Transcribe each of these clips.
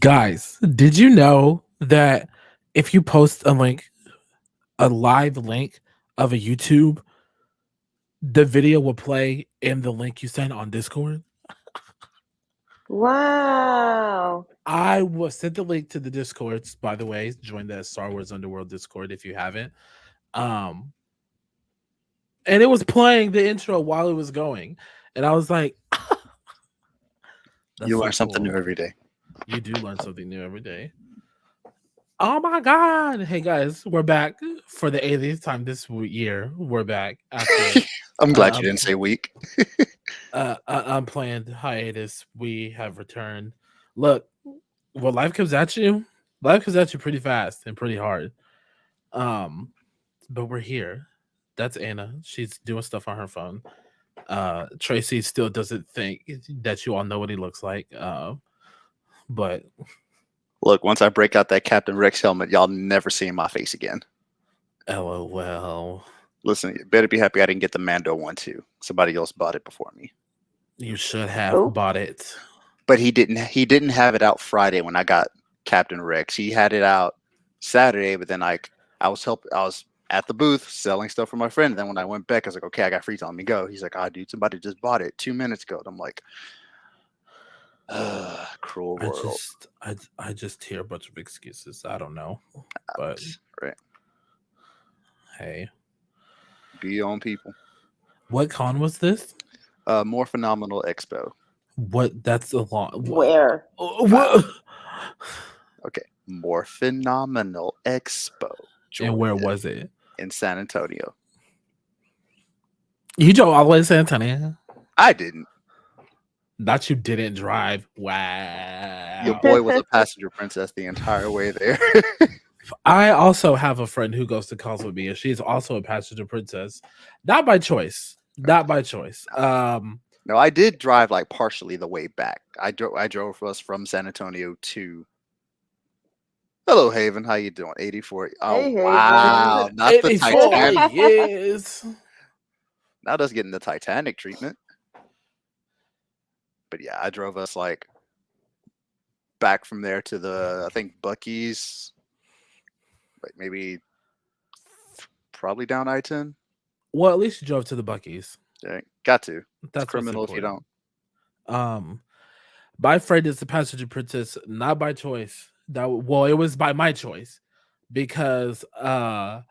Guys, did you know that if you post a live link of a YouTube, the video will play in the link you sent on Discord? Wow. I will send the link to the Discords, by the way. Join the Star Wars Underworld Discord if you haven't. Um, and it was playing the intro while it was going. And I was like, that's You so learn something cool. new every day. You do learn something new every day. Oh my god! Hey guys, we're back for the 80th time this year. We're back after I'm glad uh, you didn't say week. unplanned hiatus. We have returned. Look, when life comes at you pretty fast and pretty hard. Um, but we're here. That's Anna. She's doing stuff on her phone. Tracy still doesn't think that you all know what he looks like. But Look, once I break out that Captain Rex helmet, y'all never see my face again. LOL. Listen, you better be happy I didn't get the Mando one too. Somebody else bought it before me. You should have Who? bought it. But he didn't have it out Friday when I got Captain Rex. He had it out Saturday, but then I was at the booth selling stuff for my friend. And then when I went back, I was like, okay, I got free time. Let me go. He's like, dude, somebody just bought it 2 minutes ago. And I'm like, cruel world. I just hear a bunch of excuses. I don't know. But Right. hey. Be your own people. What con was this? More Phenomenal Expo. What that's a lot. Where? What? Okay. More Phenomenal Expo. And where Georgia, was it? in San Antonio. You drove all the way to San Antonio? I didn't. Not you didn't drive. Wow. Your boy was a passenger princess the entire way there. I also have a friend who goes to calls with me, and she's also a passenger princess. Not by choice. Not by choice. No, I did drive like partially the way back. I drove us from San Antonio to Hello Haven. How you doing? 84. Oh Hey, Haven. wow. Not the 84 Titanic. years. Not us getting the Titanic treatment. But yeah, I drove us like back from there to the I think Bucky's. Like maybe probably down I-10. Well, at least you drove to the Buckies. Yeah, got to. That's It's criminal if you don't. My friend is the passenger princess, not by choice. It was by my choice because the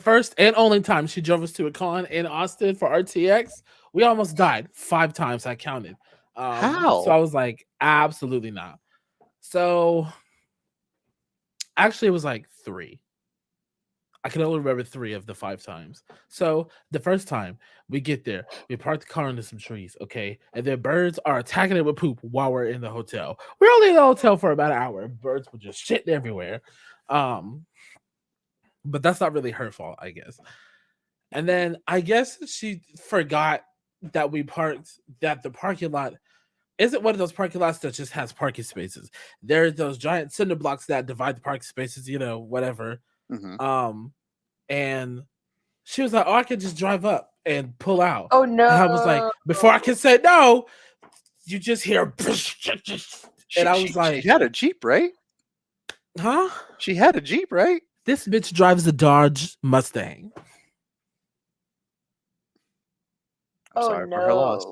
first and only time she drove us to a con in Austin for RTX, we almost died 5 times. I counted. How? So I was like, absolutely not. So actually, it was like 3. I can only remember 3 of the 5 times. So the first time we get there, we park the car under some trees, okay? And then birds are attacking it with poop while we're in the hotel. We're only in the hotel for about an hour. Birds were just shitting everywhere. But that's not really her fault, I guess. And then I guess she forgot that the parking lot isn't one of those parking lots that just has parking spaces. There's those giant cinder blocks that divide the parking spaces, whatever. Mm-hmm. And she was like, "Oh, I could just drive up and pull out." Oh no! And I was like, before I can say no, you just hear, and I was like, she had a Jeep, right? Huh? She had a Jeep, right? This bitch drives a Dodge Mustang. I'm sorry for her loss.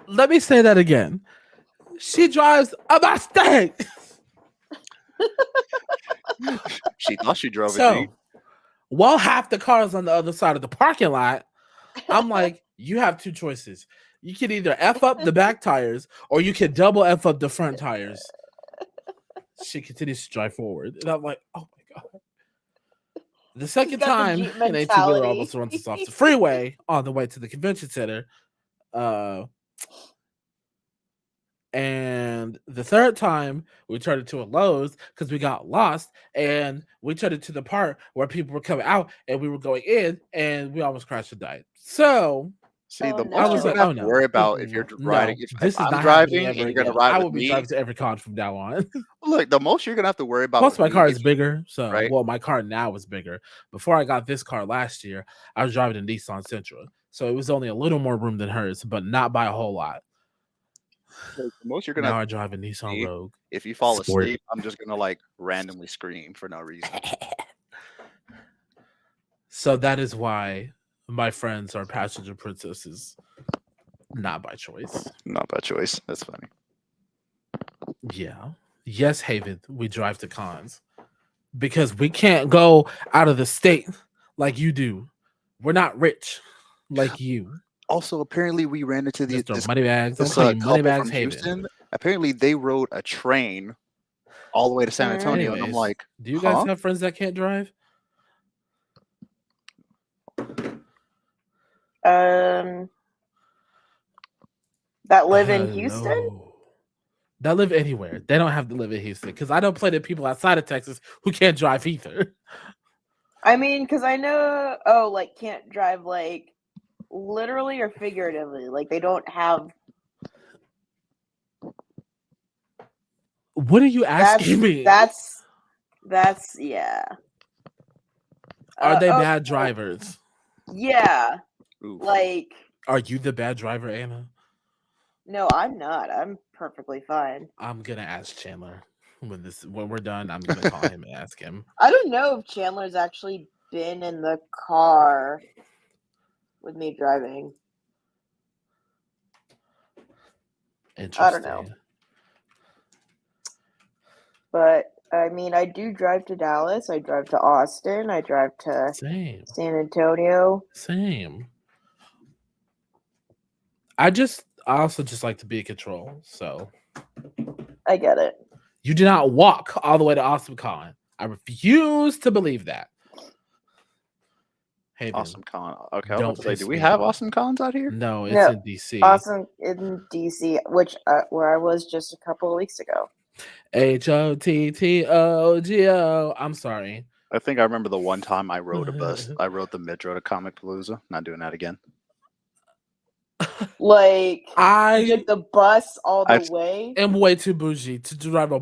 Let me say that again. She drives a Mustang. She thought she drove a Jeep. While half the cars on the other side of the parking lot, I'm like, you have 2 choices. You can either F up the back tires or you can double F up the front tires. She continues to drive forward. And I'm like, oh my God. The second time, an 18-wheeler almost runs us off the freeway on the way to the convention center. And the third time, we turned it to a Lowe's because we got lost, and we turned it to the part where people were coming out, and we were going in, and we almost crashed and died. So, see, the I was like, have to worry about if you're riding. This is I'm not driving, and you're going to ride I with will be me. driving to every con from now on. Look, the most you're going to have to worry about. Plus, my car is bigger. So, right? Well, my car now is bigger. Before I got this car last year, I was driving a Nissan Sentra. So it was only a little more room than hers, but not by a whole lot. Like, the most you're gonna Now have I to drive a do Nissan me, Rogue if you fall Sport. asleep, I'm just gonna like randomly scream for no reason. So that is why my friends are passenger princesses, not by choice. Not by choice. That's funny. Yeah. Yes, Haven, we drive to cons because we can't go out of the state like you do. We're not rich like you, Also, apparently, we ran into Mr. this Moneybags. I'm this calling you couple Moneybags from Haven. Houston. Apparently, they rode a train all the way to San Antonio, and I'm Anyways, like, do you guys huh? have friends that can't drive? Um, that live in Houston? Hello. That live anywhere. They don't have to live in Houston because I don't play the people outside of Texas who can't drive either. I mean, because I know, like can't drive like literally or figuratively. Like they don't have. What are you asking me? That's yeah. Are they Oh, bad drivers? yeah. Oof. Like Are you the bad driver, Anna? no, I'm not. I'm perfectly fine. I'm gonna ask Chandler when we're done. I'm gonna call him and ask him. I don't know if Chandler's actually been in the car with me driving. Interesting. I don't know. But I mean, I do drive to Dallas. I drive to Austin. I drive to Same. San Antonio. Same. I also just like to be in control. So I get it. you did not walk all the way to Awesome Con. I refuse to believe that. Hey, Awesome con. Okay, I was don't about to say, piss do we me have off. awesome cons out here? No, it's No, in DC. Awesome in DC, which where I was just a couple of weeks ago. HOTTOGO. I'm sorry. I think I remember the one time I rode a bus. I rode the Metro to Comic Palooza. Not doing that again. Like I took the bus all the I've- way am way too bougie to ride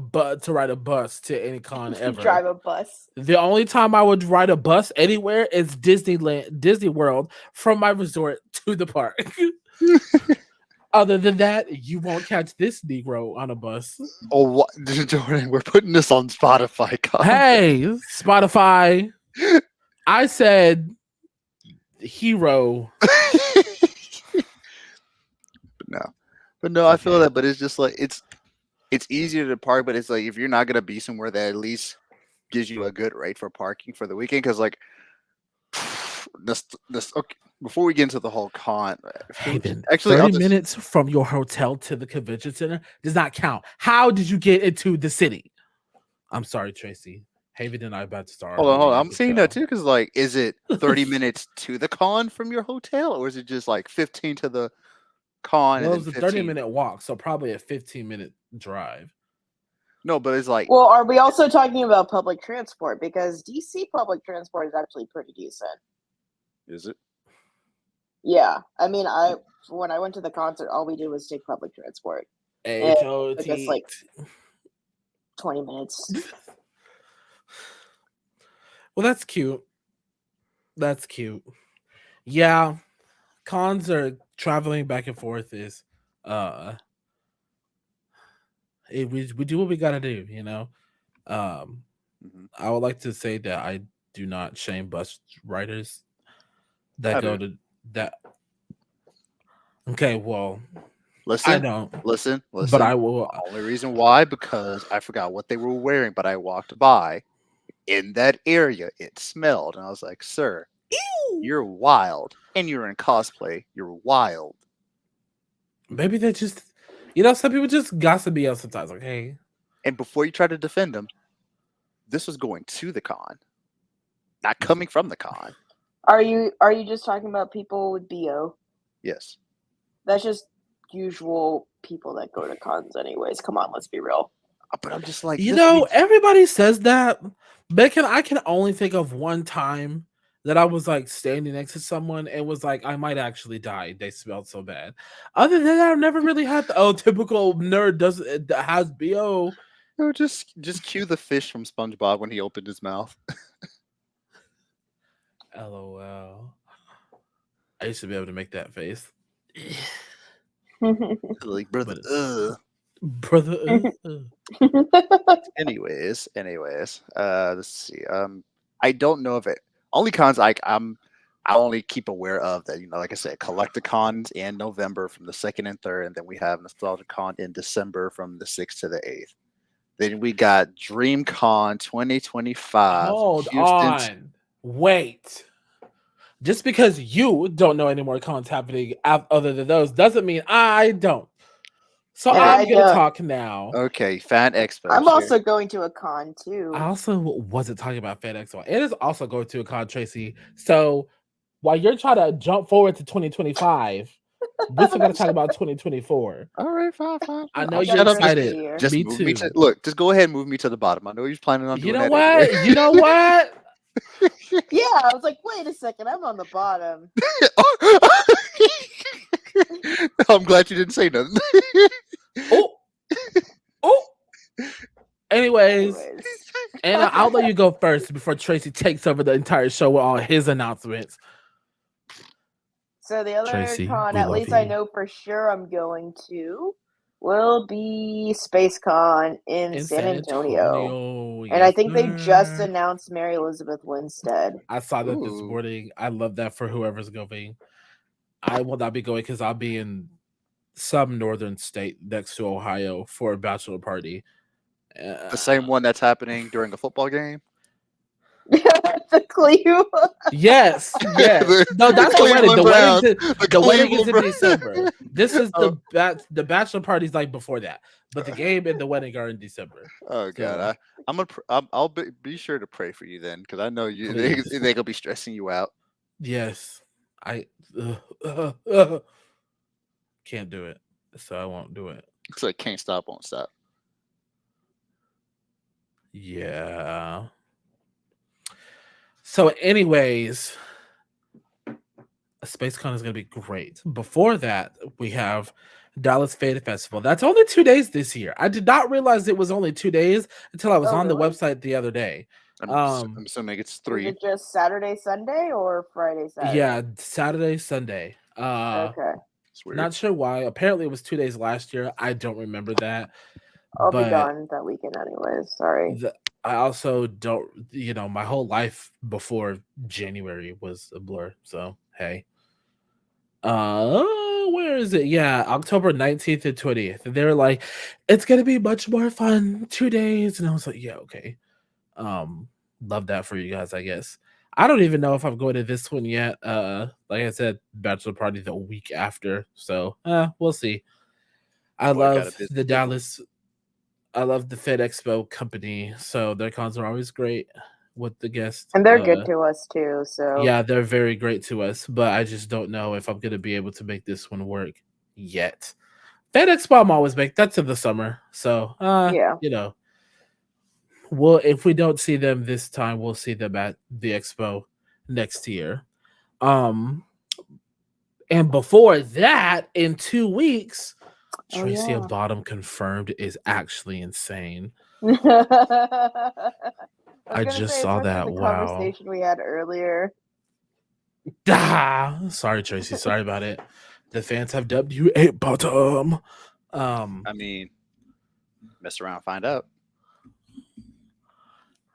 a bus to any con to ever. drive a bus. The only time I would ride a bus anywhere is Disney World from my resort to the park. Other than that, you won't catch this Negro on a bus. Oh, what? Jordan, we're putting this on Spotify. Hey, Spotify. I said hero. But no, I feel that. But it's just like it's easier to park, but it's like if you're not gonna be somewhere that at least gives you a good rate for parking for the weekend, because like this okay, before we get into the whole con, Haven, actually, 30 minutes from your hotel to the convention center does not count. How did you get into the city? I'm sorry, Tracy. Haven and I are about to start. Hold on. arguing, I'm you seeing can that tell. too, because like, is it 30 minutes to the con from your hotel, or is it just like 15 to the con Well, it and was then a 15? 30-minute walk, so probably a 15-minute drive. No, but it's like, Well, are we also talking about public transport? Because DC public transport is actually pretty decent. is it? Yeah, I mean, when I went to the concert, all we did was take public transport. And it took us like 20 minutes. Well, that's cute. That's cute. Yeah, cons are traveling back and forth is we do what we gotta do, you know. I would like to say that I do not shame bus riders that go to that. Okay, well, Listen, I don't. listen. But I will. The only reason why, because I forgot what they were wearing, but I walked by in that area. It smelled, and I was like, "Sir, you're wild, and you're in cosplay. You're wild." Maybe they just, you know, some people just gossip me out sometimes. Like, hey, And before you try to defend them, this was going to the con, not coming from the con. Are you just talking about people with BO? Yes. That's just usual people that go to cons anyways. Come on, let's be real. But I'm just like, you know, everybody says that. But I can only think of one time that I was like standing next to someone and was like, I might actually die. They smelled so bad. Other than that, I've never really had the typical nerd has BO. No, just cue the fish from SpongeBob when he opened his mouth. LOL. I used to be able to make that face. Like, brother, But brother. Anyways, let's see. I don't know if it only cons I only keep aware of that, like I said, Collecticons in November from the 2nd and 3rd, and then we have NostalgiaCon in December from the 6th to the 8th. Then we got DreamCon 2025. Hold on. Wait. Just because you don't know any more cons happening other than those doesn't mean I don't. So I'm going to talk now. Okay, Fan Expo. I'm also going to a con too. I also wasn't talking about Fan Expo. It is also going to a con, Tracy. So while you're trying to jump forward to 2025, we still got to talk about 2024. All right, fine. I know you're excited. Just me move too. me to look. Just go ahead and move me to the bottom. I know you're planning on doing that. Anyway. You know what? Yeah, I was like, wait a second, I'm on the bottom. I'm glad you didn't say nothing. Oh. Anyways, and I'll let you go first before Tracy takes over the entire show with all his announcements. So the other con, at least I know for sure I'm going to, will be Space Con in San Antonio. And I think they just announced Mary Elizabeth Winstead. I saw that this morning. I love that for whoever's going. I will not be going because I'll be in some northern state next to Ohio for a bachelor party. The same one that's happening during a football game? The Cleveland. Yes. No, that's the wedding. The wedding is in December. This is the bachelor party's like before that, but the game and the wedding are in December. Oh God, I'll be sure to pray for you then, because I know they gonna be stressing you out. Yes, I can't do it, so I won't do it. It's like can't stop, won't stop. Yeah. So, anyways, SpaceCon is going to be great. Before that, we have Dallas Fade Festival. That's only 2 days this year. I did not realize it was only 2 days until I was on the website the other day. I'm assuming it's 3. Is it just Saturday, Sunday, or Friday, Saturday? Yeah, Saturday, Sunday. Okay. Not sure why. Apparently, it was 2 days last year. I don't remember that. I'll be gone that weekend anyways. Sorry. I also don't, my whole life before January was a blur. So, hey. Where is it? Yeah, October 19th and 20th. And they were like, it's going to be much more fun. 2 days. And I was like, yeah, okay. Love that for you guys, I guess. I don't even know if I'm going to this one yet. Like I said, bachelor party the week after. So, we'll see. I love the Dallas. I love the Fed Expo company, so their cons are always great with the guests. And they're good to us too, so. Yeah, they're very great to us, but I just don't know if I'm going to be able to make this one work yet. Fed Expo I'm always make. That's in the summer, so, yeah. Well, if we don't see them this time, we'll see them at the Expo next year. And before that, in 2 weeks... Tracy at bottom confirmed is actually insane. I just saw that. The wow. Conversation we had earlier. Sorry, Tracy. Sorry about it. The fans have dubbed you a bottom. I mean, mess around, find out.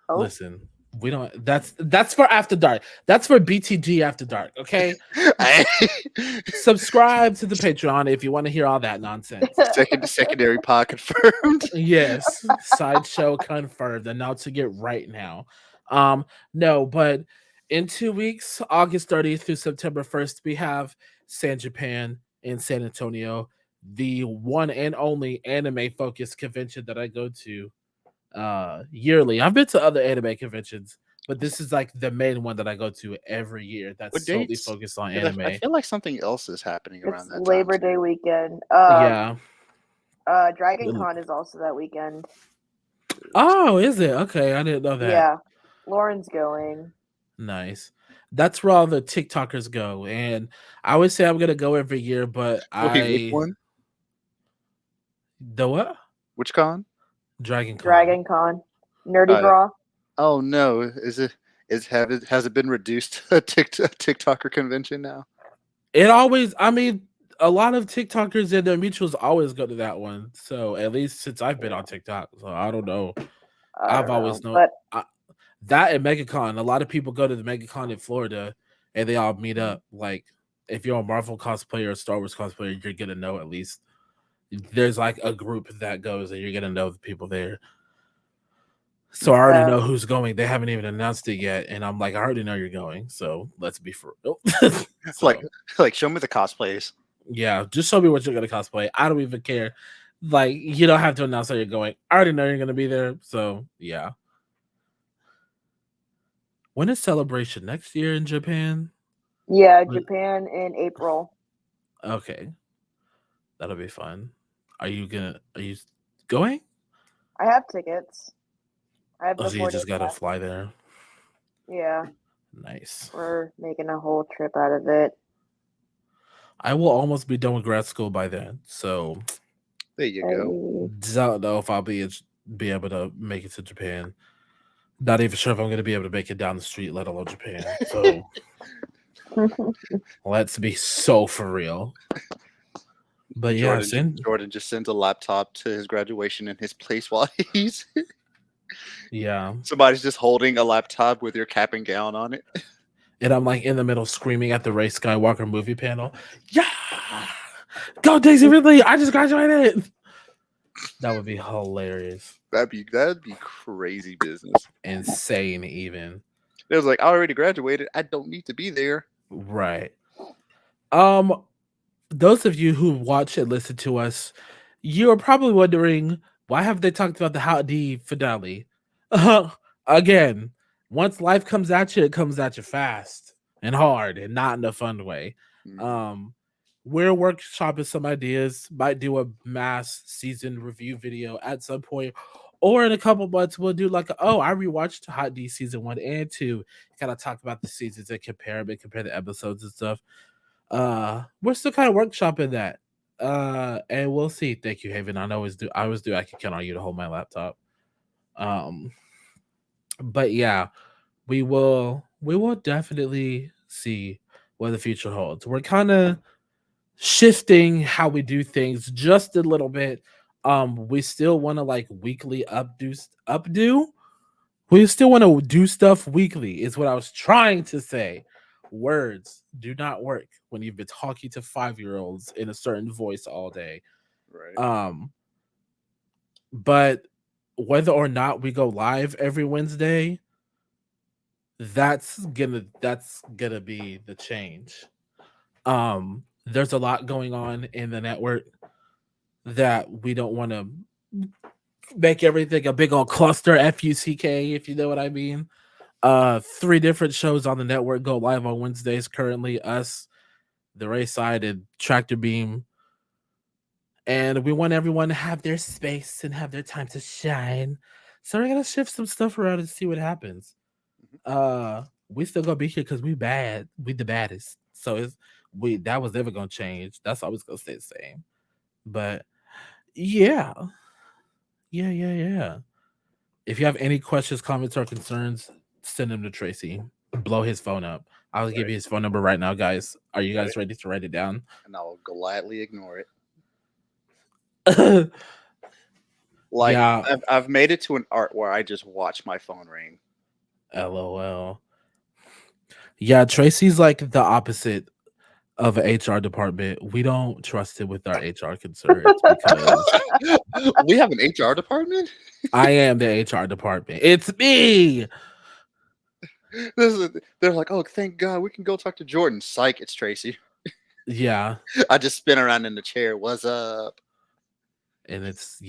Listen. We don't. That's for After Dark. That's for BTG After Dark. Okay. Subscribe to the Patreon if you want to hear all that nonsense. Secondary pod confirmed. Yes, sideshow confirmed. Announcing it right now. No, but in 2 weeks, August 30th through September 1st, we have San Japan in San Antonio, the one and only anime focused convention that I go to yearly. I've been to other anime conventions, but this is like the main one that I go to every year that's solely focused on anime. I feel like something else is happening around that Labor Day weekend. Yeah. Dragon Con is also that weekend. Oh, is it? Okay, I didn't know that. Yeah. Lauren's going. Nice. That's where all the TikTokers go. And I always say I'm gonna go every year, but which one? The what? Which con? Dragon Con. Dragon Con. Nerdy Bra. Oh no. Has it been reduced to a TikToker convention now? It always, I mean, a lot of TikTokers and their mutuals always go to that one. So at least since I've been on TikTok, so I don't know. I've always known but that and MegaCon. A lot of people go to the MegaCon in Florida, and they all meet up. Like if you're a Marvel cosplayer or Star Wars cosplayer, you're gonna know at least there's like a group that goes, and you're gonna know the people there. So I already know who's going. They haven't even announced it yet, and I'm like, I already know you're going. So let's be for real. So, like, show me the cosplays. Yeah, just show me what you're gonna cosplay. I don't even care. Like, you don't have to announce that you're going. I already know you're gonna be there. So yeah. When is Celebration? Next year in Japan? Yeah, Japan in April. Okay, that'll be fun. Are you going? I have tickets. I have Oh, the so you 4 just days gotta left. fly there. Yeah. Nice. We're making a whole trip out of it. I will almost be done with grad school by then. So there you go. Don't know if I'll be able to make it to Japan. Not even sure if I'm gonna be able to make it down the street, let alone Japan. So let's be so for real. But Jordan just sends a laptop to his graduation in his place while he's somebody's just holding a laptop with your cap and gown on it. And I'm like in the middle screaming at the Ray Skywalker movie panel. Yeah, go Daisy Ridley! I just graduated. That would be hilarious. That'd be crazy business. Insane even. It was like, I already graduated. I don't need to be there. Right. Those of you who watch and listen to us, you are probably wondering, why have they talked about the Howdy finale? Again, once life comes at you, it comes at you fast and hard and not in a fun way. We're workshopping some ideas, might do a mass season review video at some point, or in a couple months we'll do like I rewatched Hot D season 1 and 2, kind of talk about the seasons and compare them and compare the episodes and stuff. We're still kind of workshopping that. And we'll see. Thank you, Haven. I always do. I can count on you to hold my laptop. But yeah, we will definitely see what the future holds. We're kind of shifting how we do things just a little bit. We still want to like weekly updo. We still want to do stuff weekly, is what I was trying to say. Words do not work when you've been talking to 5-year-olds in a certain voice all day. Right. But whether or not we go live every Wednesday, that's gonna be the change. There's a lot going on in the network that we don't want to make everything a big old cluster FUCK, if you know what I mean. 3 different shows on the network go live on Wednesdays currently, us, the Ray Side, and Tractor Beam. And we want everyone to have their space and have their time to shine. So we're gonna shift some stuff around and see what happens. We still gonna be here because we bad. We the baddest. So that was never gonna change. That's always gonna stay the same. But yeah. If you have any questions, comments, or concerns, send them to Tracy. Blow his phone up. I'll give you his phone number right now, guys. Are you guys ready to write it down? And I'll gladly ignore it. I've made it to an art where I just watch my phone ring. LOL. Yeah, Tracy's like the opposite of an HR department. We don't trust it with our HR concerns because we have an HR department. I am the HR department. It's me. They're like, oh, thank God we can go talk to Jordan. Psych, it's Tracy. Yeah. I just spin around in the chair. What's up? And it's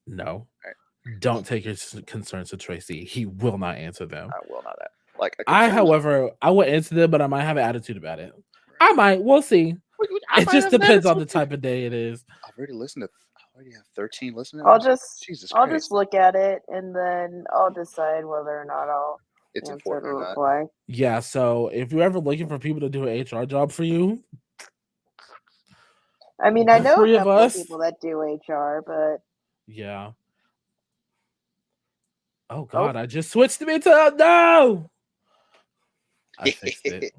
no. Right. Don't take your concerns to Tracy. He will not answer them. I will not. However, I will answer them, but I might have an attitude about it. Right. I might. We'll see. It just depends on the type of day it is. I've already listened to. I already have 13 listeners. I'll just look at it and then I'll decide whether or not I'll answer the reply. Yeah. So if you're ever looking for people to do an HR job for you, I mean, I know a couple of people that do HR, but yeah. Oh God! I just switched me to no. I fixed it.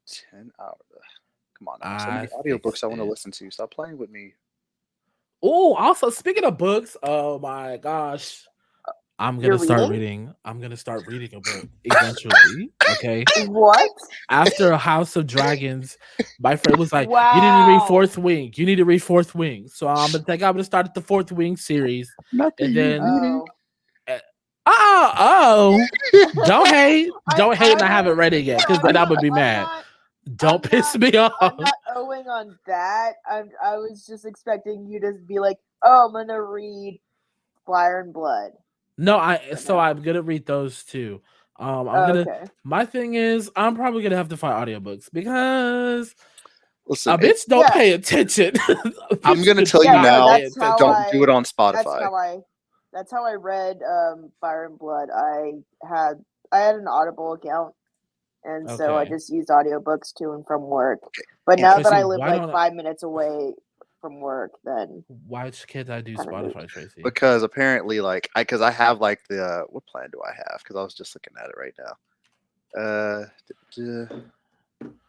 10 hours. Come on, now. So I many audiobooks fixed I want to it. listen to. Stop playing with me. Oh, also speaking of books, oh my gosh. I'm You're gonna start reading? reading. I'm gonna start reading a book eventually. Okay. What? After House of Dragons, my friend was like, "You need to read Wow. Fourth Wing. You need to read Fourth Wing." So I'm gonna start at the Fourth Wing series, Not that and you then reading. Oh. oh, don't hate, don't hate, and I'm I haven't read it only yet no, because then I'm gonna be I'm mad. not Don't piss me I'm off. not owing on that. I was just expecting you to be like, oh, I'm gonna read Fire and Blood. No, No. I'm gonna read those too. I'm Oh, gonna. okay. My thing is, I'm probably gonna have to find audiobooks because Listen, a bitch don't Yeah. pay attention. I'm gonna Bitch tell do you Yeah, not no, now. pay that's how attention. Don't do it on that's Spotify. how I read Fire and Blood. I had an Audible account, and so I Okay. just used audiobooks to and from work. Okay. But And now that Tracy, I live why like don't 5 minutes away from work, then why can't I do kind of moot. Spotify, Tracy? because apparently, like, I have like the what plan do I have? Because I was just looking at it right now.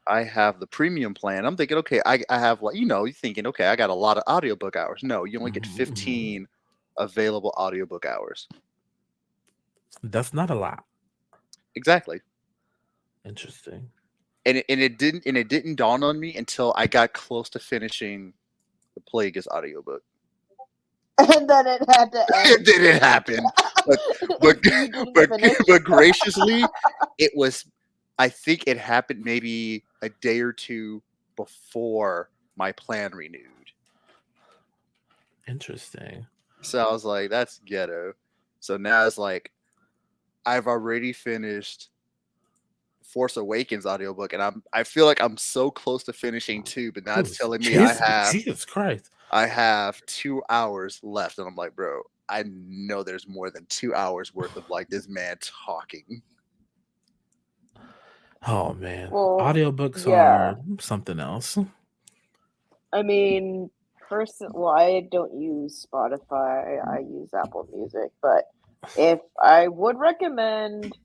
I have the premium plan. I'm thinking, okay, I have like you're thinking, okay, I got a lot of audiobook hours. No, you only get 15 available audiobook hours. That's not a lot. Exactly. Interesting. And it didn't dawn on me until I got close to finishing the Plagueis audiobook. And then it had to It end. didn't happen. But You didn't finish. but graciously, it was I think it happened maybe a day or two before my plan renewed. Interesting. So I was like, that's ghetto. So now it's like I've already finished Force Awakens audiobook and I feel like I'm so close to finishing 2, but now it's telling me Jesus Christ. I have 2 hours left and I'm like, bro, I know there's more than 2 hours worth of like this man talking. Oh man. Well, Audiobooks yeah. are something else. I mean, I don't use Spotify. I use Apple Music, but if I would recommend,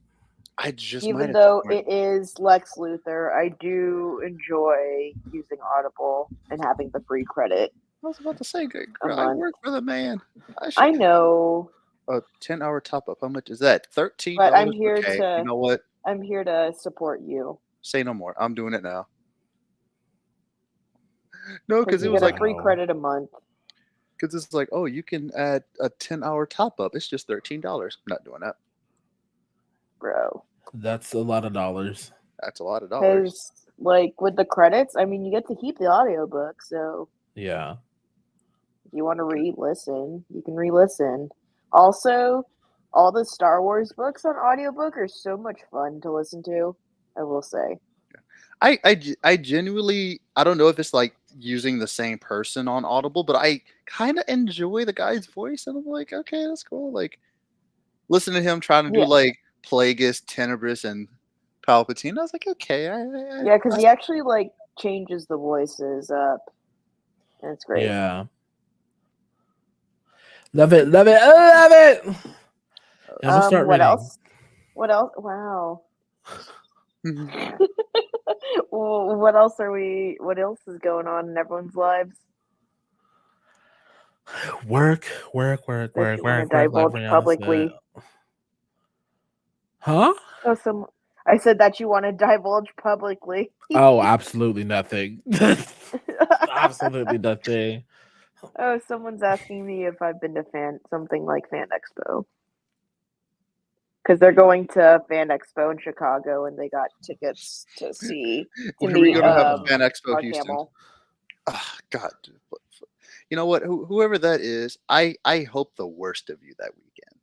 I just might even at this though point. it is Lex Luthor, I do enjoy using Audible and having the free credit I was about to say, a girl, I month. work for the man. I know, A 10-hour top up. How much is that? $13. but I'm here Okay, you know what? to support you. Say no more. I'm doing it now. No, Because because you it was get a like, free credit a month. because it's like, oh, you can add a 10-hour top up. It's just $13. I'm not doing that. Bro. That's a lot of dollars. That's a lot of dollars. Because, like, with the credits, I mean, you get to keep the audiobook, so Yeah. if you want to re-listen, you can re-listen. Also, all the Star Wars books on audiobook are so much fun to listen to, I will say. I genuinely, I don't know if it's like using the same person on Audible, but I kind of enjoy the guy's voice, and I'm like, okay, that's cool. Like, listen to him trying to do Yeah. like Plagueis, Tenebris, and Palpatine. I was like, okay, Yeah, because he actually, like, changes the voices up, and it's great. Yeah. Love it, love it, love it. And I'm gonna start What reading. else? What else? Wow. Well, what else is going on in everyone's lives? Work. That you want to divulge publicly. Huh? Oh, I said that you want to divulge publicly. Oh, absolutely nothing. Absolutely nothing. Oh, someone's asking me if I've been to something like Fan Expo. Because they're going to Fan Expo in Chicago and they got tickets to When are we meet going to have a Fan Expo Mark Houston? Hamill. Oh, God. You know what? Whoever that is, I hope the worst of you that weekend.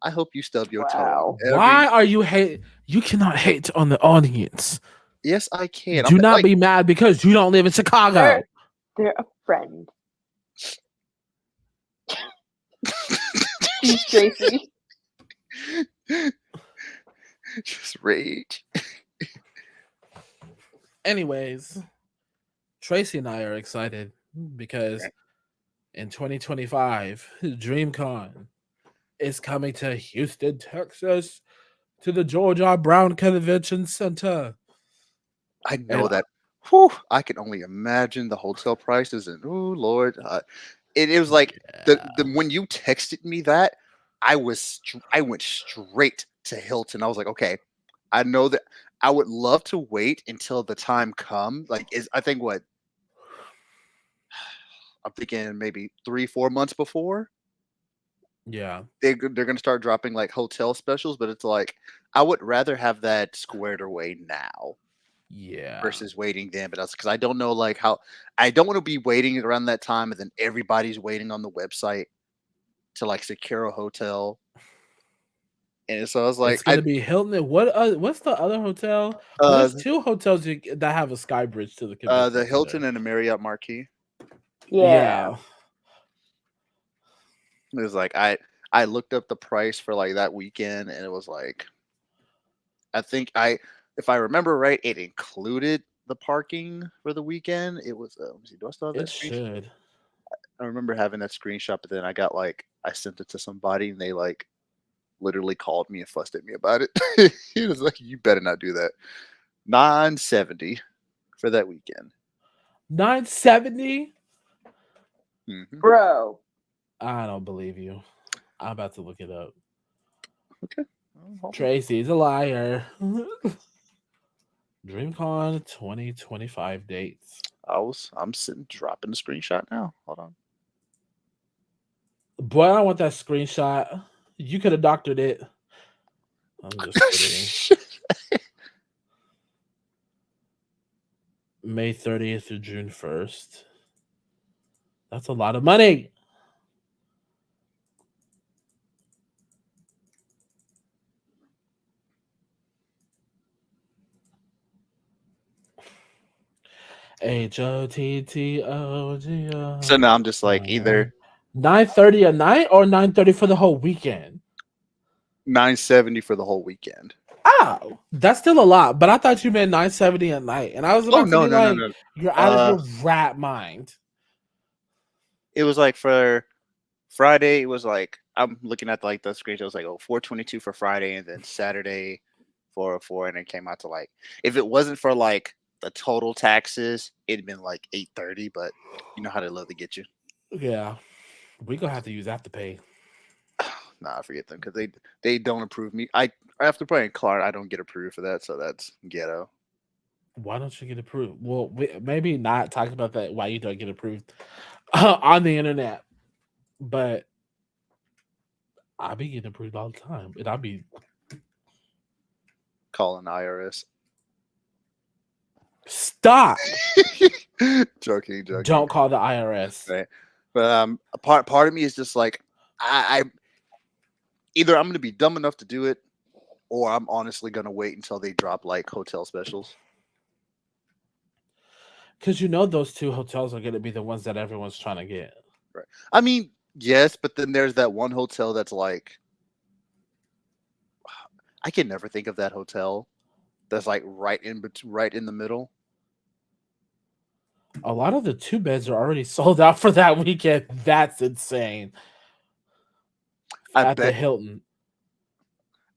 I hope you stub your toe. Why are you hate? You cannot hate on the audience. Yes, I can. Do not be mad because you don't live in Chicago. They're a friend. Tracy. Just rage. Anyways, Tracy and I are excited because in 2025, DreamCon is coming to Houston, Texas, to the George R. Brown Convention Center. I And know that. Whew, I can only imagine the hotel prices, and oh Lord, it was like the yeah, when you texted me that, I went straight to Hilton. I was like, okay, I know that I would love to wait until the time come. Like, is I think what I'm thinking maybe 3 4 months before yeah, they're gonna start dropping like hotel specials, but it's like I would rather have that squared away now yeah. versus waiting then. But that's because I don't know like how I don't want to be waiting around that time and then everybody's waiting on the website to like secure a hotel. And so I was like, It's gonna be Hilton. And what's the other hotel? Well, uh there's two hotels that have a sky bridge to the convention the Hilton center. and the Marriott Marquis. Yeah. Yeah, It was like I looked up the price for like that weekend and it was like I think I if I remember right, it included the parking for the weekend. It was let me see, do I still have it that screenshot? should. I remember having that screenshot, but then I got like I sent it to somebody and they like literally called me and fussed at me about it. He was like, "You better not do that." 970 for that weekend. 970. Hmm. Bro. I don't believe you. I'm about to look it up. Okay. Oh, hold on. Tracy's a liar. DreamCon 2025 dates. I'm sitting dropping the screenshot now. Hold on. Boy, I don't want that screenshot. You could have doctored it. I'm just kidding. May 30th through June 1st. That's a lot of money. HOTTOGO. So now I'm just like either 9:30 a night or 9:30 for the whole weekend. 970 for the whole weekend. Oh, that's still a lot, but I thought you meant 970 a night, and I was Oh about to no be no no like, no. "You're out of Uh, your rat mind." it was like for Friday. It was like I'm looking at like the screenshot. It was like 422 for Friday, and then Saturday 404, and it came out to like if it wasn't for like the total taxes, it'd been like 830. But you know how they love to get you. Yeah, we gonna have to use Afterpay. Nah, I forget them because they don't approve me. I after playing Clark, I don't get approved for that, so that's ghetto. Why don't you get approved? Well, maybe not talk about that. Why you don't get approved on the internet, but I be getting approved all the time, and I be Calling IRS. stop. Joking. Don't call the IRS. Right. But a part of me is just like I either I'm gonna be dumb enough to do it, or I'm honestly gonna wait until they drop like hotel specials. Because you know those two hotels are going to be the ones that everyone's trying to get. Right. I mean, yes, but then there's that one hotel that's like I can never think of that hotel. That's like right in the middle. A lot of the two beds are already sold out for that weekend. That's insane. I At the bet Hilton.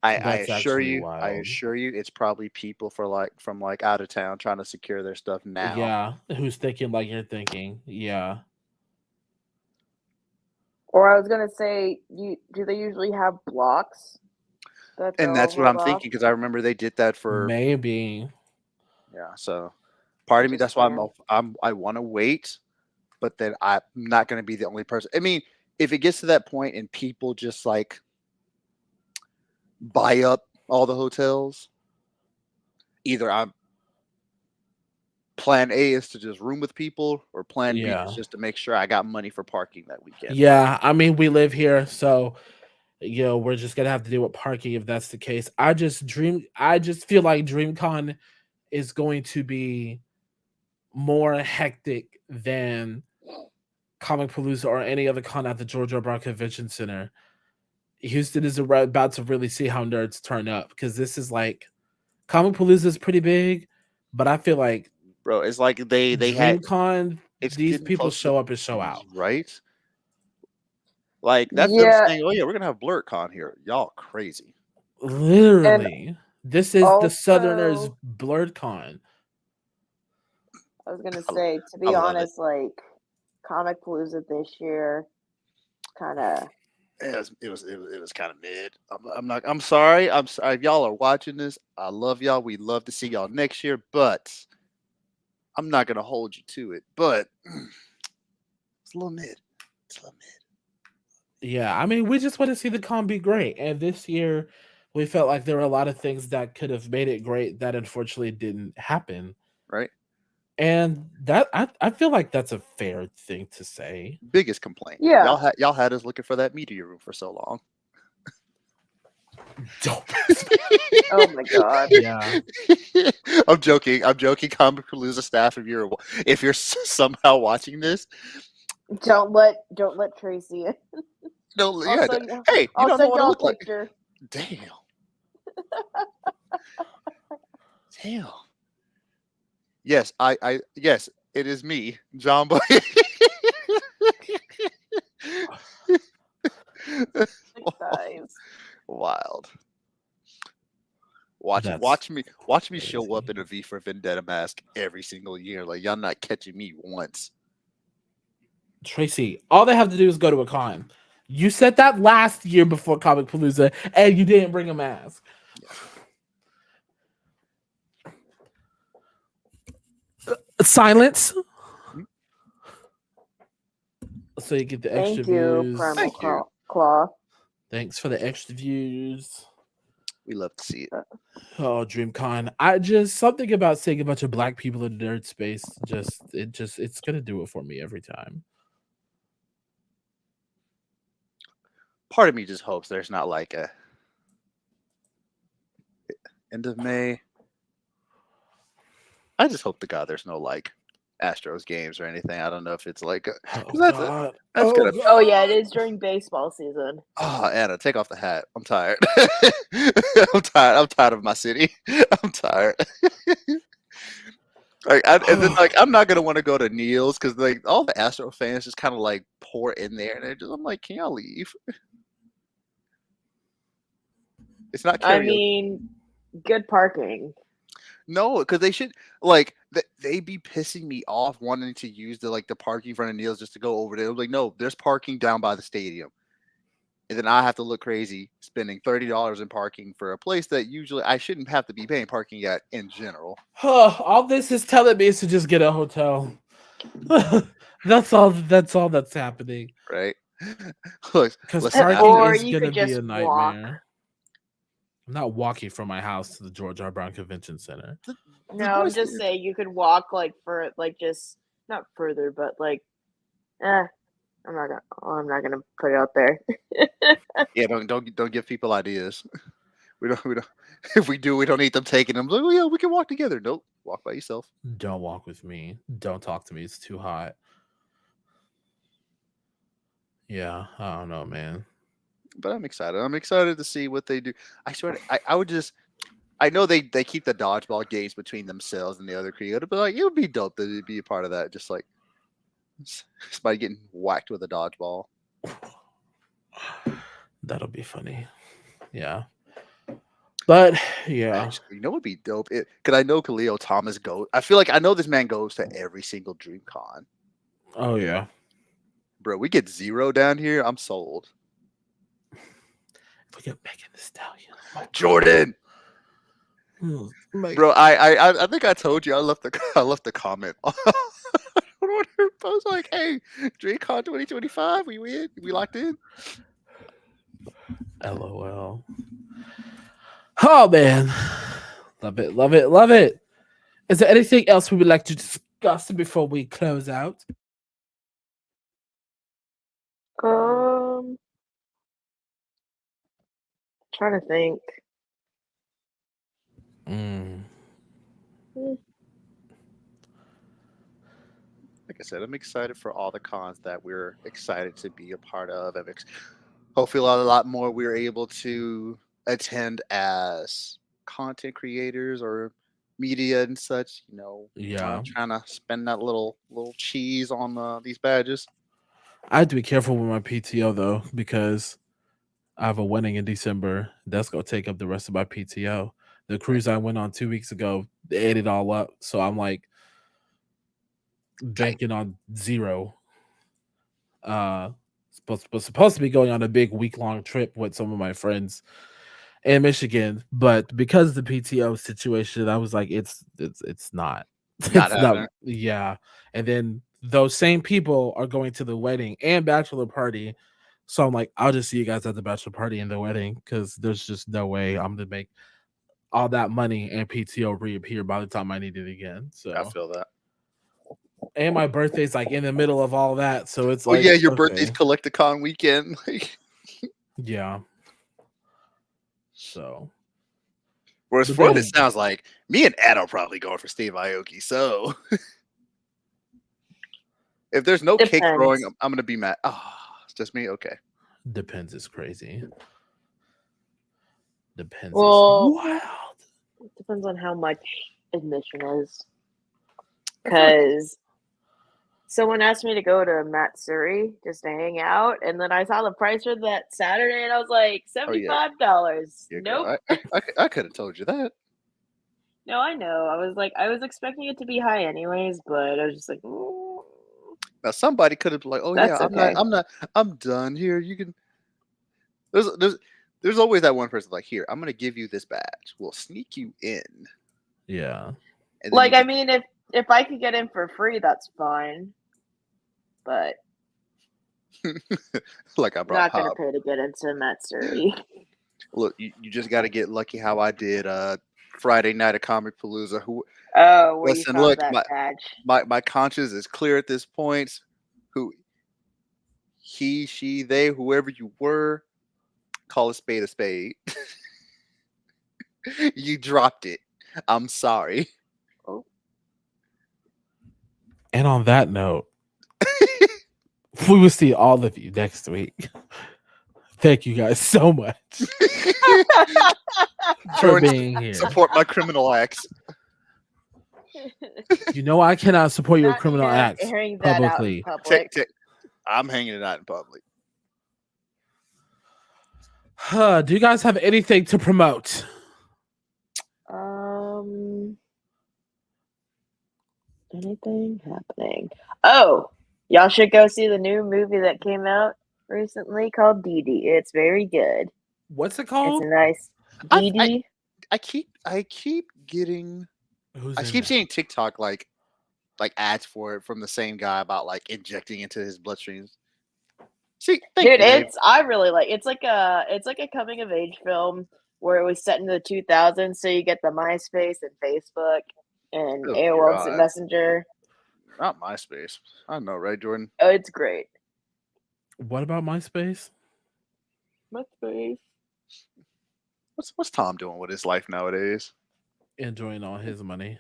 That's actually I wild. assure you, it's probably people for like from like out of town trying to secure their stuff now. Yeah. Who's thinking like you're thinking? Yeah. Or I was gonna say, do they usually have blocks that And they're all that's what rolled I'm off? thinking because I remember they did that for Maybe. yeah. So part I'm of me just that's why saying. I want to wait, but then I'm not going to be the only person. I mean, if it gets to that point and people just like buy up all the hotels, either I'm plan A is to just room with people, or plan B is Yeah. just to make sure I got money for parking that weekend. Yeah. I mean, we live here, so we're just gonna have to deal with parking if that's the case. I just feel like DreamCon is going to be more hectic than Comic Palooza or any other con at the Georgia Brown Convention Center. Houston is about to really see how nerds turn up because this is like Comic Palooza is pretty big, but I feel like Bro, it's like they had DreamCon, it's these getting people close to show up and show out. right. Like that's them Yeah, saying, "Oh yeah, we're gonna have BlurCon here." Y'all crazy. and Literally, this is the Southerners also BlurredCon. I was gonna say, to I be love it. honest, like Comic Palooza this year, kind of. It was kind of mid. I'm sorry. I'm sorry if y'all are watching this. I love y'all. We love to see y'all next year, but I'm not gonna hold you to it. But it's a little mid. It's a little mid. Yeah, I mean, we just want to see the con be great, and this year we felt like there were a lot of things that could have made it great that unfortunately didn't happen. Right. And that I feel like that's a fair thing to say. Biggest complaint. Yeah. Y'all had us looking for that meteor room for so long. Dope. Oh my god. Yeah. I'm joking. I'm joking. Comic Palooza staff, if you're somehow watching this, Don't let Tracy in. no, I'll yeah. send you. Hey, you I'll know send what I y'all a look like? picture. Damn. Damn. Yes, yes, it is me, John Boy. Guys. Wild. That's Watch me crazy. show up in a V for Vendetta mask every single year. Like y'all not catching me once. Tracy, all they have to do is go to a con. You said that last year before Comic Palooza, and you didn't bring a mask. Silence. So you get the extra Thank you, views. Primal Thank you. Claw. Thanks for the extra views. We love to see it. Oh, DreamCon. I just something about seeing a bunch of black people in nerd space. It's gonna do it for me every time. Part of me just hopes there's not like a end of May. I just hope to God there's no like Astros games or anything. I don't know if it's like that's gonna. Oh yeah, it is during baseball season. Oh, Anna, take off the hat. I'm tired. I'm tired. I'm tired of my city. I'm tired. And then like I'm not gonna want to go to Neil's because like all the Astro fans just kind of like pour in there, and I'm like, can y'all leave? It's not karaoke. I mean, good parking. No, because they should like they be pissing me off wanting to use the parking in front of Neil's just to go over there. I'm like, no, there's parking down by the stadium, and then I have to look crazy spending $30 in parking for a place that usually I shouldn't have to be paying parking at in general. All this is telling me is to just get a hotel. That's all. That's all that's happening. Right? Look, Because listen, parking Or is you gonna could be just a nightmare. I'm not walking from my house to the George R. Brown Convention Center. No, I'm just saying you could walk for just not further, but I'm not gonna put it out there. Yeah, don't give people ideas. We don't. If we do, we don't need them taking them. Like, oh yeah, we can walk together. Nope, walk by yourself. Don't walk with me. Don't talk to me. It's too hot. Yeah, I don't know, man. But I'm excited. I'm excited to see what they do. I swear, I would just. I know they keep the dodgeball games between themselves and the other creator, but like it would be dope to be a part of that. Just like somebody getting whacked with a dodgeball. That'll be funny. Yeah. But yeah, You know what would be dope? Because I know Khalil Thomas goes. I feel like I know this man goes to every single DreamCon. oh yeah, Bro, we get 0 down here. I'm sold. If we get Megan Thee Stallion, Jordan. Bro, I think I told you I left the comment on her post like, hey, DreamCon 2025, we in? We locked in? LOL. Oh man, love it, love it, love it. Is there anything else we would like to discuss before we close out? Trying to think. Like I said, I'm excited for all the cons that we're excited to be a part of. Hopefully a lot more we're able to attend as content creators or media and such. Yeah, trying to spend that little cheese on these badges. I have to be careful with my PTO though because I have a wedding in December. That's gonna take up the rest of my PTO. The cruise I went on 2 weeks ago, they ate it all up. So I'm like, banking on zero. Supposed to be going on a big week-long trip with some of my friends in Michigan, but because of the PTO situation, I was like, it's not. Not It's not. happening. Yeah. And then those same people are going to the wedding and bachelor party. So I'm like, I'll just see you guys at the bachelor party and the wedding because there's just no way I'm gonna make all that money and PTO reappear by the time I need it again. I So feel that. and my birthday's like in the middle of all that. So it's Oh like, yeah, your okay. birthday's Collecticon weekend. Yeah. So Whereas but from then it sounds like me and Ed are probably going for Steve Aoki. So if there's no cake throwing, I'm gonna be mad. Oh, it's just me. Okay. depends is crazy. Depends Well, is wild. it depends on how much admission is. I feel like Because someone asked me to go to Matsuri just to hang out, and then I saw the price for that Saturday, and I was like, $75. yeah, Nope. girl, I could have told you that. No, I know. I was expecting it to be high anyways, but I was just like, Now somebody could have been like, "Oh that's yeah, okay. I'm done here. You can." There's always that one person like, "Here, I'm gonna give you this badge. We'll sneak you in." Yeah. And then Like, I mean, if I could get in for free, that's fine. But like I I'm brought not gonna Pop. pay to get into Matsuri. Look, you just got to get lucky how I did Friday night at Comic Palooza. Who Oh, where you listen? found Look, that badge. my conscience is clear at this point. Who he, she, they, whoever you were, call a spade a spade. You dropped it. I'm sorry. Oh. And on that note, we will see all of you next week. Thank you guys so much for being here. Support my criminal acts. You know I cannot support your criminal acts airing that publicly. out in public. I'm hanging it out in public. Do you guys have anything to promote? Anything happening? Oh, y'all should go see the new movie that came out recently called Dee Dee. It's very good. What's it called? It's a nice Dee Dee. I keep getting. I keep seeing TikTok like ads for it from the same guy about like injecting into his bloodstreams. See, dude, I really like. It's like a coming of age film where it was set in the 2000s. So you get the MySpace and Facebook and AOL Messenger. Not MySpace. I know, right, Jordan? Oh, it's great. What about MySpace? MySpace. What's Tom doing with his life nowadays? Enjoying all his money.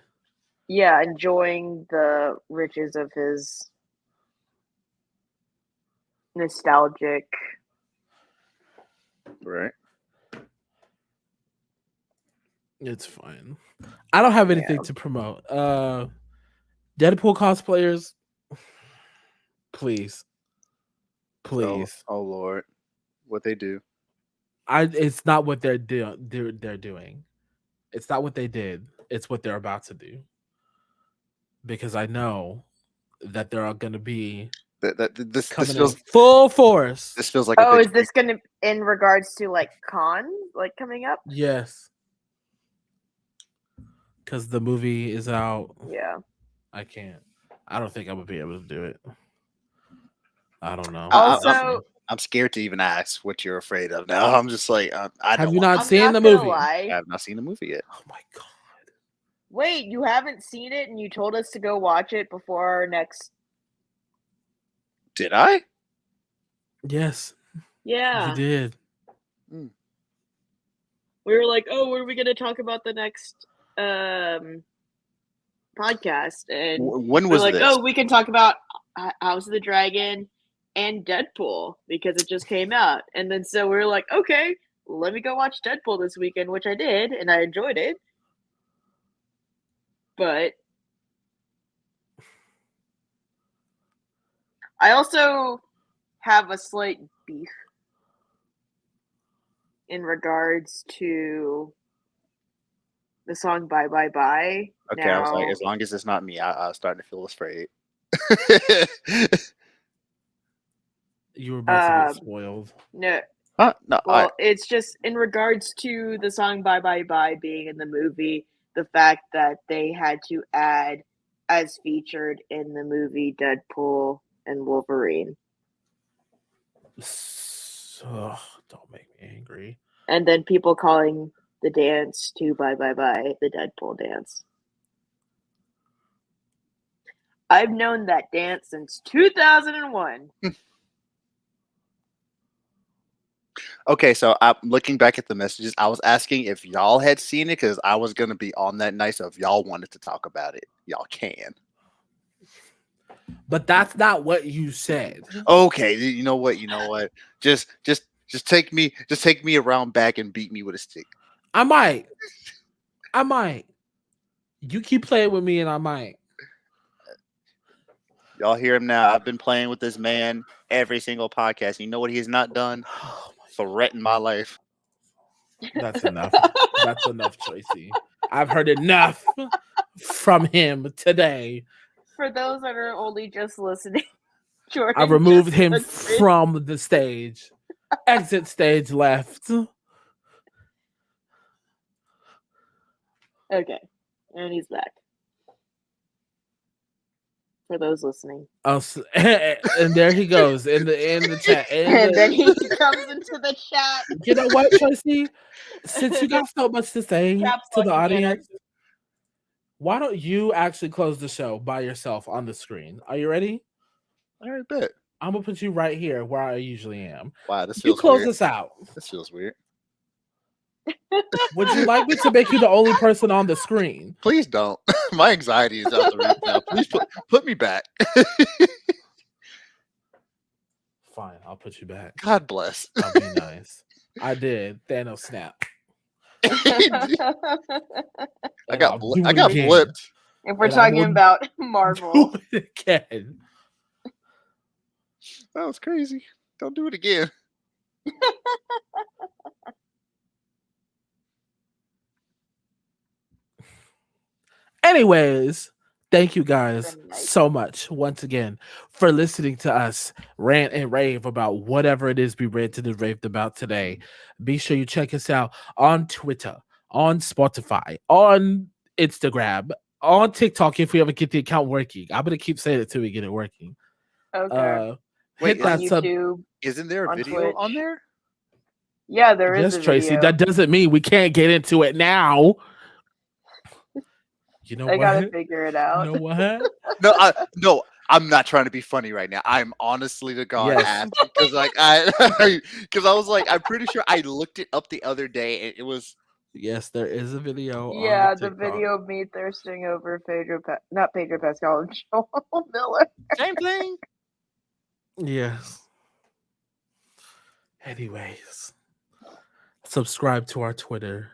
Yeah, enjoying the riches of his nostalgic. Right. It's fine. I don't have anything to promote. Deadpool cosplayers, please. Oh Lord, what they do? It's not what they're doing. It's not what they did. It's what they're about to do. Because I know that there are going to be this coming feels in full force. This feels like. Oh, is this going to in regards to like con like coming up? Yes. Because the movie is out. Yeah. I can't. I don't think I would be able to do it. I don't know. Also, I'm scared to even ask what you're afraid of now. I'm just like, have you not seen the movie? I have not seen the movie yet. Oh my god! Wait, you haven't seen it, and you told us to go watch it before our next. Did I? Yes. Yeah, you did. We were like, "Oh, what are we going to talk about the next podcast?" And when was like, this? "Oh, we can talk about House of the Dragon and Deadpool because it just came out." And then so we were like, "Okay, let me go watch Deadpool this weekend," which I did, and I enjoyed it. But I also have a slight beef in regards to the song "Bye Bye Bye." Okay, I was like, as long as it's not me, I was starting to feel afraid. You were about to get spoiled. No. No. Well, it's just in regards to the song "Bye Bye Bye" being in the movie. The fact that they had to add as featured in the movie Deadpool and Wolverine. Don't make me angry. And then people calling the dance to "Bye Bye Bye" the Deadpool dance. I've known that dance since 2001. Okay, so I'm looking back at the messages. I was asking if y'all had seen it because I was gonna be on that night. So if y'all wanted to talk about it, y'all can. But that's not what you said. Okay, you know what? Just take me around back and beat me with a stick. I might. You keep playing with me, and I might. Y'all hear him now. I've been playing with this man every single podcast. You know what he has not done? Threaten my life. That's enough. That's enough, Tracy. I've heard enough from him today. For those that are only just listening, Jordan I removed him from the stage. Exit stage left. Okay, and he's back. For those listening, and there he goes in the chat, and then he comes into the chat. You know what, Tracy? Since you got so much to say to the audience, why don't you actually close the show by yourself on the screen? Are you ready? All right, bet. I'm gonna put you right here where I usually am. Wow, this you feels close weird. this out. This feels weird. Would you like me to make you the only person on the screen? Please don't. My anxiety is out the roof now. Please put me back. Fine, I'll put you back. God bless. I'll be nice. I did. Thanos snap. I got flipped. If we're talking about Marvel. Do it again. That was crazy. Don't do it again. Anyways, thank you guys so much once again for listening to us rant and rave about whatever it is we ranted and raved about today. Be sure you check us out on Twitter, on Spotify, on Instagram, on TikTok if we ever get the account working. I'm gonna keep saying it till we get it working. Okay. Wait, hit that YouTube. Isn't there a video Twitch. on there? Yeah, there is. Yes, Tracy. That doesn't mean we can't get into it now. You know I what? gotta figure it out. You know what? No, I'm not trying to be funny right now. I'm honestly to God asking because because I was like, I'm pretty sure I looked it up the other day and it was. Yes, there is a video. Yeah, on the video of me thirsting over not Pedro Pascal, Joel Miller. Same thing. Yes. Anyways, subscribe to our Twitter.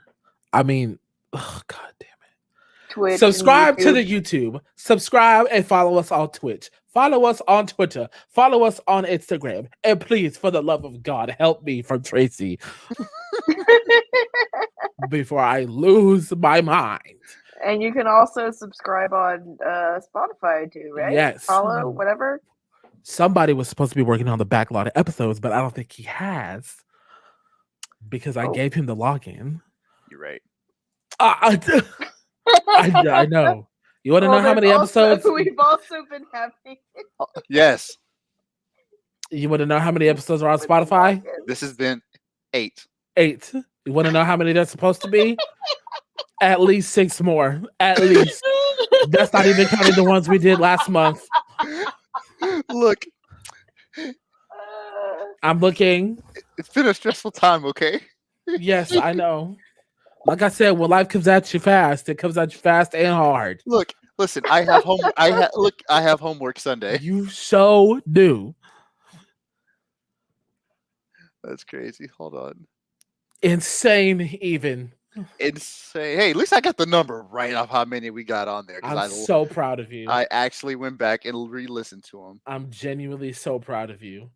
I mean, oh, God damn it. Twitch. Subscribe to the YouTube. Subscribe and follow us on Twitch. Follow us on Twitter. Follow us on Instagram. And please, for the love of God, help me from Tracy before I lose my mind. And you can also subscribe on Spotify too, right? Yes. Follow, whatever. Somebody was supposed to be working on the backlog of episodes, but I don't think he has because I gave him the login. You're right. I know. You want to know how many episodes? We've also been having. Yes. You want to know how many episodes are on Spotify? This has been 8. 8. You want to know how many there's supposed to be? At least 6 more. At least. That's not even counting the ones we did last month. Look. I'm looking. It's been a stressful time, okay? Yes, I know. Like I said, when life comes at you fast, it comes at you fast and hard. Look, listen, I have homework. I have homework Sunday. You so do. That's crazy. Hold on. Insane, even. Insane. Hey, at least I got the number right off how many we got on there. I'm so proud of you. I actually went back and re-listened to them. I'm genuinely so proud of you.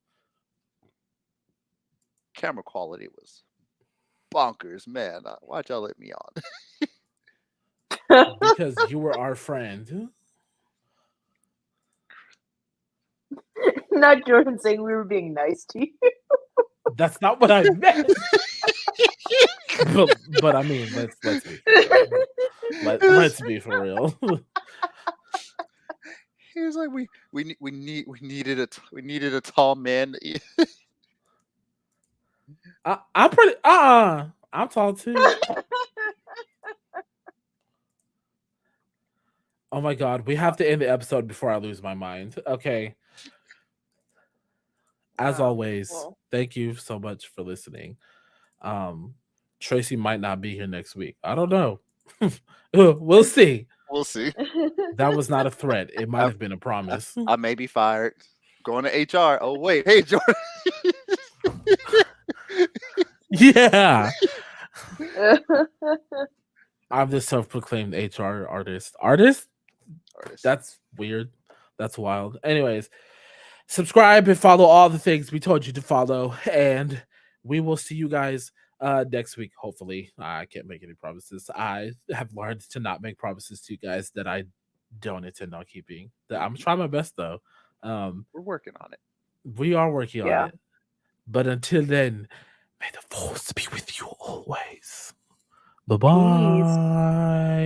Camera quality was bonkers, man. Why'd y'all let me on? Because you were our friend. Not Jordan saying we were being nice to you. That's not what I meant. but I mean, let's be for real. Let's be for real. He was like, we needed a tall man. I'm pretty. I'm tall too. Oh my god, we have to end the episode before I lose my mind. Okay. As always, thank you so much for listening. Tracy might not be here next week. I don't know. We'll see. We'll see. That was not a threat. It might have been a promise. I may be fired. Going to HR. Oh wait, hey Jordan. Yeah. I'm the self-proclaimed HR artist. Artist? That's weird. That's wild. Anyways, subscribe and follow all the things we told you to follow, and we will see you guys next week. Hopefully, I can't make any promises. I have learned to not make promises to you guys that I don't intend on keeping. I'm trying my best though. We're working on it. We are working on it. But until then, may the force be with you always. Bye bye.